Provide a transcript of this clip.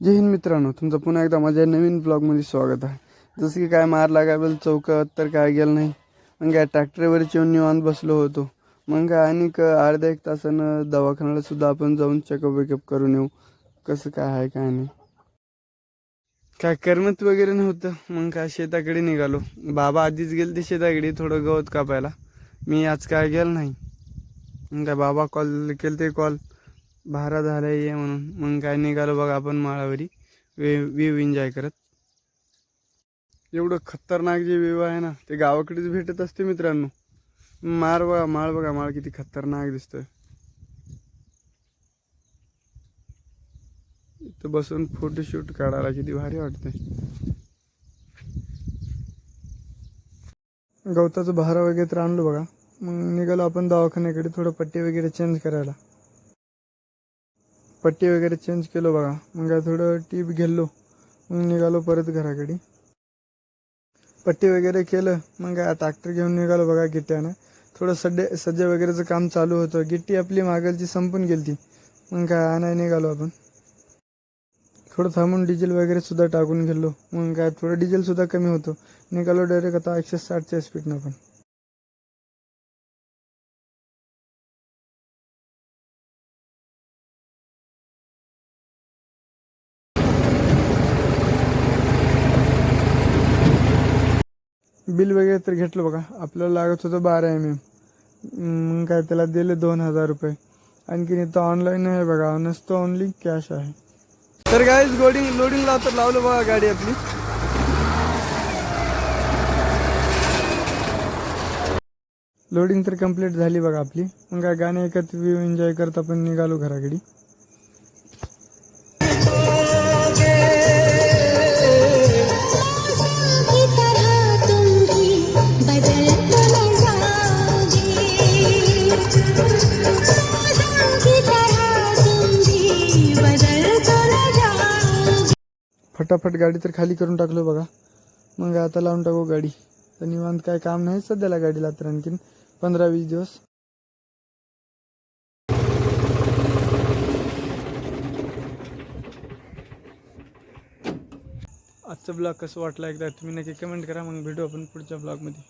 जय हिंद मित्रांनो, तुमचं पुन्हा एकदा माझ्या नवीन ब्लॉगमध्ये स्वागत आहे. जसं की काय मार लागायला चौकात तर काय गेलं नाही. मग काय ट्रॅक्टरवरच येऊन निवांत बसलो होतो. मग काय आणि अर्ध्या एक तासानं दवाखान्याला सुद्धा आपण जाऊन चेकअप वेकअप करून येऊ, कसं काय आहे काय नाही. काय करमत वगैरे नव्हतं. मग काय शेताकडे निघालो. बाबा आधीच गेले ते शेताकडे थोडं गवत कापायला. मी आज काय गेलं नाही. मग काय बाबा कॉल केले ते कॉल भारा झाला ये म्हणून. मग काय निघालो बघा आपण माळावरी व्ह्यू एन्जॉय करत. एवढं खतरनाक जे व्ह्यू आहे ना ते गावाकडेच भेटत असते मित्रांनो. माळ बघा, माळ किती खतरनाक दिसतोय. इथं बसून फोटोशूट काढायला किती भारी वाटतंय. गवताचं भारा वगैरे तर आणलो बघा. मग निघालो आपण दवाखान्याकडे थोडं पट्टी वगैरे चेंज करायला. पट्टी वगैरे चेंज केलं बघा. मग काय थोडं टीप घेतलो. मग निघालो परत घराकडे. पट्टी वगैरे केलं. मग काय ट्रॅक्टर घेऊन निघालो बघा गिट्ट्यानं. थोडं सज्जे वगैरेचं काम चालू होतं. गिट्टी आपली मागलची संपून गेली. मग काय आणाय निघालो आपण. थोडं थांबून डिझेल वगैरे सुद्धा टाकून गेलो. मग काय थोडं डिझेल सुद्धा कमी होतं. निघालो डायरेक्ट आता 160च्या स्पीडनं आपण. बिल वगैरे तर घेतलं बघा. आपल्याला लागत होतं 12 mm. मग काय त्याला दिले 2000 रुपये. आणखीन इथं ऑनलाईन आहे बघा, नसतं ओनली कॅश आहे. तर गाईज लोडिंगला तर लावलं बघा गाडी आपली. लोडिंग तर कंप्लीट झाली बघा आपली. मग काय गाणे ऐकत व्ह्यू एन्जॉय करत आपण निघालो घराकडे. फटाफट गाडी तर खाली करून टाकलो बघा. मग आता लावून टाकू गाडी. तर निवांत काय काम नाही सध्याला गाडीला तर आणखीन 15-20 दिवस. आजचा ब्लॉग कसं वाटला एकदा तुम्ही नक्की कमेंट करा. मग भेटू आपण पुढच्या ब्लॉगमध्ये.